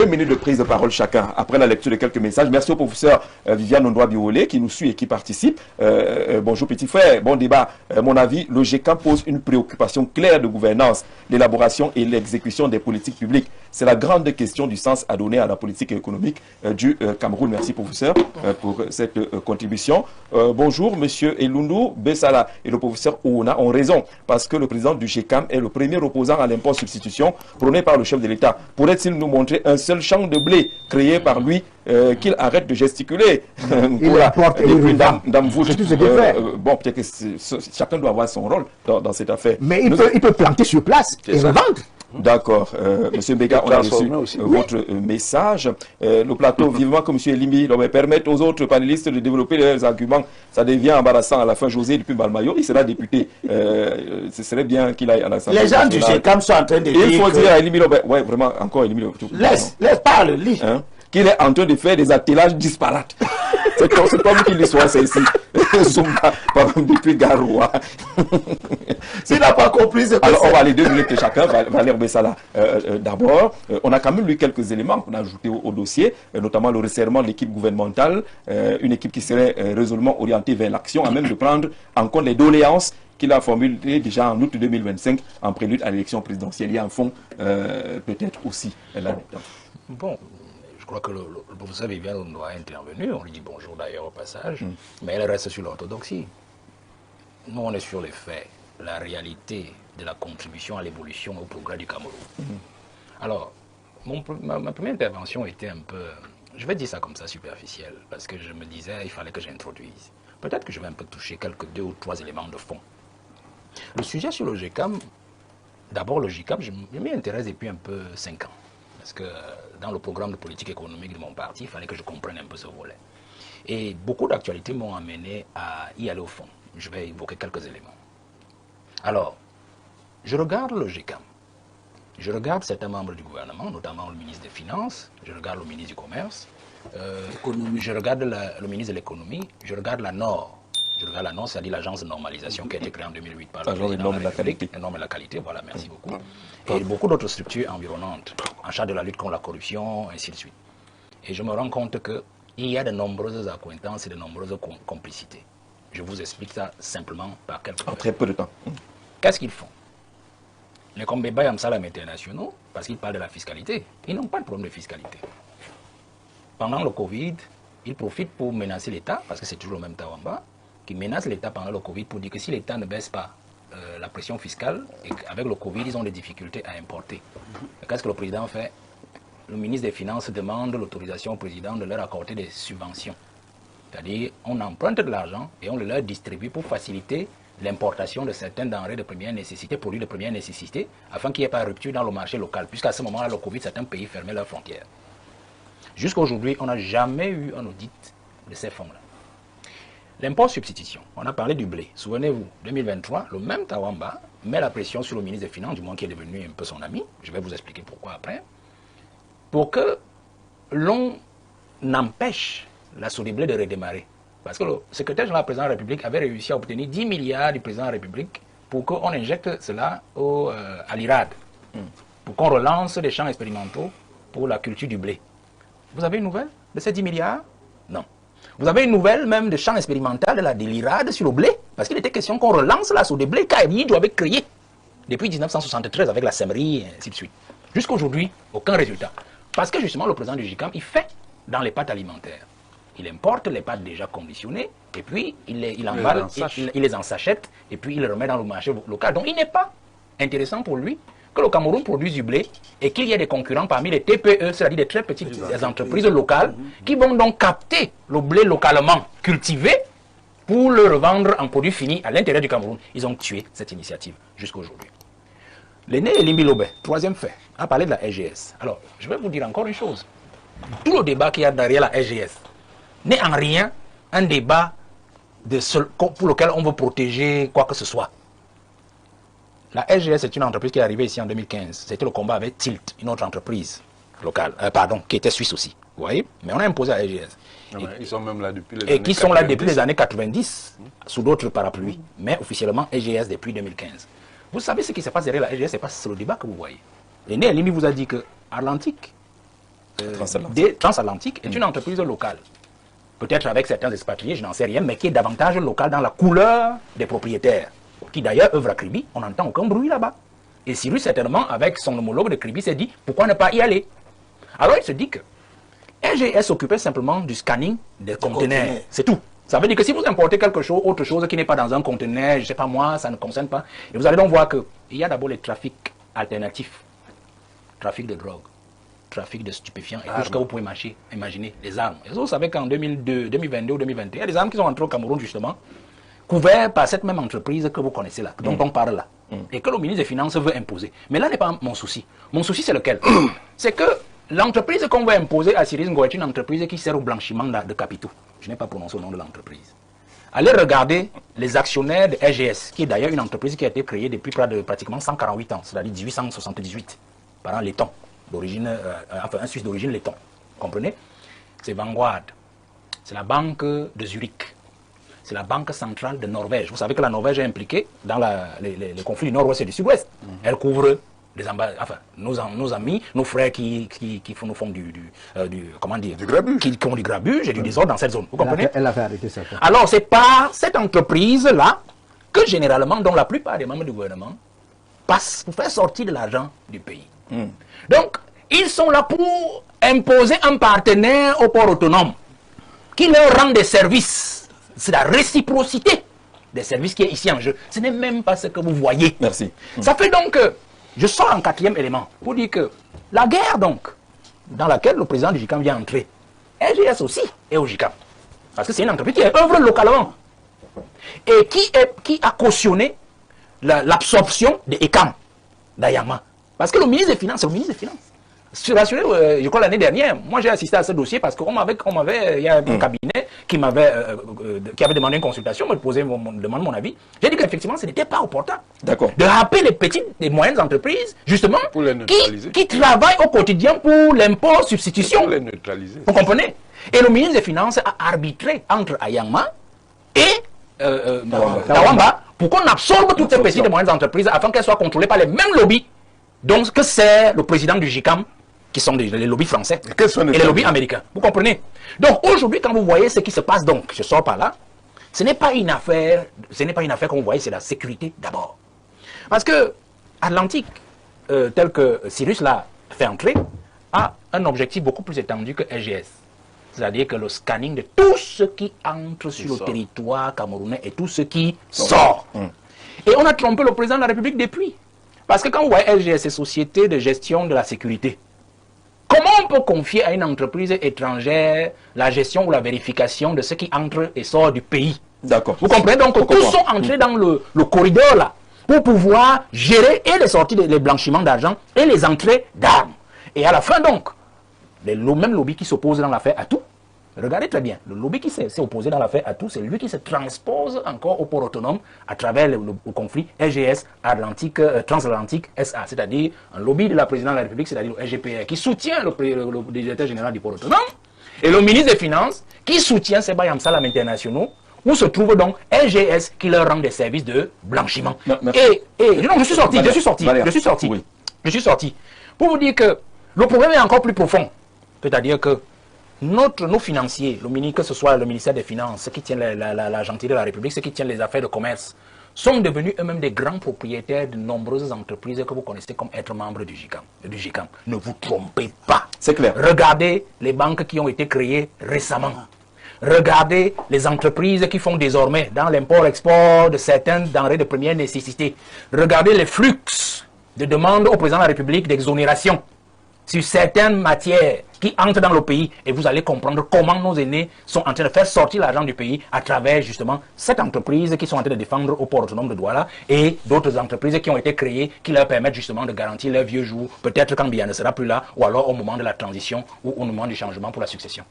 2 minutes de prise de parole chacun après la lecture de quelques messages. Merci au professeur Viviane Ondoa-Biolé qui nous suit et qui participe. Bonjour petit frère, bon débat. Mon avis, le GECAM pose une préoccupation claire de gouvernance, l'élaboration et l'exécution des politiques publiques. C'est la grande question du sens à donner à la politique économique du Cameroun. Merci professeur pour cette contribution. Bonjour monsieur Elundu Bessala et le professeur Ouna ont raison parce que le président du GECAM est le premier opposant à l'impôt substitution prôné par le chef de l'État. Pourrait-il nous montrer un seul champ de blé créé par lui qu'il arrête de gesticuler? Il apporte c'est tout ce qu'il fait. Bon, peut-être que chacun doit avoir son rôle dans cette affaire. Mais il peut planter sur place et revendre. D'accord. Monsieur Mbega, on a reçu votre message. Le plateau, vivement que M. Elimi permette aux autres panélistes de développer leurs arguments. Ça devient embarrassant à la fin. José depuis Balmayo, il sera député. Ce serait bien qu'il aille à l'Assemblée. Les gens du GECAM sont en train de dire. Il faut dire à Elimi, ouais, vraiment, encore Elimi. Laisse, parle, lis. Hein? Qu'il est en train de faire des attellages disparates. C'est comme qu'il soit ici. Zumba, par exemple, depuis Garoua. S'il n'a pas compris, c'est alors, on va aller 2 minutes chacun. Valère Bessala, d'abord, on a quand même lu quelques éléments qu'on a ajoutés au dossier, notamment le resserrement de l'équipe gouvernementale, une équipe qui serait résolument orientée vers l'action, à même de prendre en compte les doléances qu'il a formulées déjà en août 2025 en prélude à l'élection présidentielle. Il y a un fond peut-être aussi là-dedans. Bon. Je crois que le professeur Viviane doit intervenir, on lui dit bonjour d'ailleurs au passage, mais elle reste sur l'orthodoxie. Nous, on est sur les faits, la réalité de la contribution à l'évolution et au progrès du Cameroun. Alors, ma première intervention était un peu, je vais dire ça comme ça, superficielle, parce que je me disais, il fallait que j'introduise. Peut-être que je vais un peu toucher quelques 2 ou 3 éléments de fond. Le sujet sur le GECAM, d'abord le GECAM, je m'y intéresse depuis un peu 5 ans. Parce que dans le programme de politique économique de mon parti, il fallait que je comprenne un peu ce volet. Et beaucoup d'actualités m'ont amené à y aller au fond. Je vais évoquer quelques éléments. Alors, je regarde le GECAM. Je regarde certains membres du gouvernement, notamment le ministre des Finances, je regarde le ministre du Commerce, je regarde le ministre de l'Économie, je regarde la NOR. Je regarde la NOR, c'est-à-dire l'agence de normalisation qui a été créée en 2008 par le président de la République. La norme et la qualité, voilà, merci beaucoup. Et beaucoup d'autres structures environnantes, en charge de la lutte contre la corruption, ainsi de suite. Et je me rends compte qu'il y a de nombreuses accointances et de nombreuses complicités. Je vous explique ça simplement par quelques en très peu de temps. Qu'est-ce qu'ils font? Les Kombeba Yamsalam internationaux, parce qu'ils parlent de la fiscalité, ils n'ont pas de problème de fiscalité. Pendant le Covid, ils profitent pour menacer l'État, parce que c'est toujours le même Tawamba, qui menace l'État pendant le Covid pour dire que si l'État ne baisse pas la pression fiscale, et qu'avec le Covid, ils ont des difficultés à importer. Qu'est-ce que le président fait? Le ministre des Finances demande l'autorisation au président de leur accorder des subventions. C'est-à-dire, on emprunte de l'argent et on le leur distribue pour faciliter l'importation de certaines denrées de première nécessité, produits de première nécessité, afin qu'il n'y ait pas de rupture dans le marché local, puisqu'à ce moment-là, le Covid, certains pays fermaient leurs frontières. Jusqu'à aujourd'hui, on n'a jamais eu un audit de ces fonds-là. L'impôt substitution, on a parlé du blé. Souvenez-vous, 2023, le même Tawamba met la pression sur le ministre des Finances, du moins qui est devenu un peu son ami, je vais vous expliquer pourquoi après, pour que l'on empêche la Sodeblé de redémarrer. Parce que le secrétaire général du président de la République avait réussi à obtenir 10 milliards du président de la République pour qu'on injecte cela à l'IRAD, pour qu'on relance des champs expérimentaux pour la culture du blé. Vous avez une nouvelle de ces 10 milliards? Non. Vous avez une nouvelle même de champ expérimental de l'IRAD sur le blé? Parce qu'il était question qu'on relance la Sodeblé qu'Aïdou avait créé depuis 1973 avec la SEMRI et ainsi de suite. Jusqu'à aujourd'hui, aucun résultat. Parce que justement, le président du GECAM, il fait dans les pâtes alimentaires. Il importe les pâtes déjà conditionnées, et puis il emballe, il les ensachette, et puis il les remet dans le marché local. Donc il n'est pas intéressant pour lui que le Cameroun produise du blé et qu'il y ait des concurrents parmi les TPE, c'est-à-dire des très petites entreprises locales, qui vont donc capter le blé localement cultivé pour le revendre en produit fini à l'intérieur du Cameroun. Ils ont tué cette initiative jusqu'à aujourd'hui. L'aîné Elimi Lobé, troisième fait, a parlé de la SGS. Alors, je vais vous dire encore une chose. Tout le débat qu'il y a derrière la SGS n'est en rien un débat pour lequel on veut protéger quoi que ce soit. La SGS est une entreprise qui est arrivée ici en 2015. C'était le combat avec Tilt, une autre entreprise locale, qui était suisse aussi. Vous voyez? Mais on a imposé la SGS. Ils sont même là depuis les années 90. Et qui sont là depuis les années 90, sous d'autres parapluies. Mais officiellement, SGS depuis 2015. Vous savez ce qui se passe derrière la SGS, c'est pas le débat que vous voyez. L'aîné Elimi vous a dit que Atlantique Transatlantique est une entreprise locale. Peut-être avec certains expatriés, je n'en sais rien, mais qui est davantage locale dans la couleur des propriétaires, qui d'ailleurs œuvrent à Kribi. On n'entend aucun bruit là-bas. Et Cyrus, certainement, avec son homologue de Kribi, s'est dit, pourquoi ne pas y aller? Alors il se dit que RGS s'occupait simplement du scanning des conteneurs. C'est tout. Ça veut dire que si vous importez quelque chose, autre chose qui n'est pas dans un conteneur, je ne sais pas moi, ça ne concerne pas. Et vous allez donc voir qu'il y a d'abord les trafics alternatifs. Trafic de drogue, trafic de stupéfiants et tout ce que vous pouvez imaginer, les armes. Et vous savez qu'en 2022 ou 2021, il y a des armes qui sont entrées au Cameroun justement, couvertes par cette même entreprise que vous connaissez là, dont on parle là, et que le ministre des Finances veut imposer. Mais là n'est pas mon souci. Mon souci c'est lequel? C'est que l'entreprise qu'on veut imposer à Cyrus Ngo est une entreprise qui sert au blanchiment de capitaux. Je n'ai pas prononcé le nom de l'entreprise. Allez regarder les actionnaires de RGS, qui est d'ailleurs une entreprise qui a été créée depuis pratiquement 148 ans, c'est-à-dire 1878, par un letton, d'origine, enfin un Suisse d'origine letton. Vous comprenez? C'est Vanguard, c'est la banque de Zurich, c'est la banque centrale de Norvège. Vous savez que la Norvège est impliquée dans les conflits du nord-ouest et du sud-ouest. Elle couvre nos amis, nos frères qui font du grabuge. Qui font du grabuge et du désordre dans cette zone. Vous comprenez? Elle avait arrêté ça. Alors, c'est par cette entreprise-là que généralement, dont la plupart des membres du gouvernement passent pour faire sortir de l'argent du pays. Donc, ils sont là pour imposer un partenaire au port autonome qui leur rend des services. C'est la réciprocité des services qui est ici en jeu. Ce n'est même pas ce que vous voyez. Merci. Ça fait donc que je sors en quatrième élément pour dire que la guerre, donc, dans laquelle le président du GICAM vient entrer, RGS aussi est au GICAM. Parce que c'est une entreprise qui œuvre localement et qui a cautionné l'absorption des ECAM d'Ayama. Parce que le ministre des Finances, c'est le ministre des Finances. Je crois l'année dernière, moi j'ai assisté à ce dossier parce il y a un cabinet qui avait demandé une consultation, me demande mon avis. J'ai dit qu'effectivement ce n'était pas opportun de rappeler les petites et moyennes entreprises, justement, qui travaillent au quotidien pour l'import substitution. Pour les neutraliser. Vous comprenez? Et le ministre des Finances a arbitré entre Ayama et Tawamba pour qu'on absorbe toutes ces petites et moyennes entreprises afin qu'elles soient contrôlées par les mêmes lobbies. Donc, que c'est le président du GICAM, qui sont les lobbies français, et les lobbies américains. Vous comprenez? Donc, aujourd'hui, quand vous voyez ce qui se passe, donc, je sors par là, ce n'est pas une affaire, comme vous voyez, c'est la sécurité d'abord. Parce que Atlantique, tel que Cyrus l'a fait entrer, a un objectif beaucoup plus étendu que RGS. C'est-à-dire que le scanning de tout ce qui entre sur le territoire camerounais et tout ce qui sort. Et on a trompé le président de la République depuis. Parce que quand vous voyez LGS, c'est Société de gestion de la sécurité, comment on peut confier à une entreprise étrangère la gestion ou la vérification de ce qui entre et sort du pays? D'accord. Vous comprenez? Donc, tous sont entrés dans le corridor là, pour pouvoir gérer et les sorties, les blanchiments d'argent et les entrées d'armes. Et à la fin donc, le même lobby qui s'oppose dans l'affaire à tout, regardez très bien, le lobby qui s'est opposé dans l'affaire à tout, c'est lui qui se transpose encore au port autonome à travers le conflit RGS Transatlantique SA, c'est-à-dire un lobby de la présidente de la République, c'est-à-dire le RGPR, qui soutient le directeur général du port autonome, et le ministre des Finances, qui soutient ces Bayam Salam internationaux, où se trouve donc RGS qui leur rend des services de blanchiment. Non, je suis sorti. Pour vous dire que le problème est encore plus profond. C'est-à-dire que nos financiers, que ce soit le ministère des Finances, ceux qui tiennent la gentillesse de la République, ceux qui tiennent les affaires de commerce, sont devenus eux-mêmes des grands propriétaires de nombreuses entreprises que vous connaissez comme être membres du GICAM. Ne vous trompez pas. C'est clair. Regardez les banques qui ont été créées récemment. Regardez les entreprises qui font désormais dans l'import-export de certaines denrées de première nécessité. Regardez les flux de demandes au président de la République d'exonération sur certaines matières qui entrent dans le pays, et vous allez comprendre comment nos aînés sont en train de faire sortir l'argent du pays à travers justement cette entreprise qui sont en train de défendre au port autonome de Douala et d'autres entreprises qui ont été créées qui leur permettent justement de garantir leurs vieux jours, peut-être quand Biya ne sera plus là, ou alors au moment de la transition ou au moment du changement pour la succession.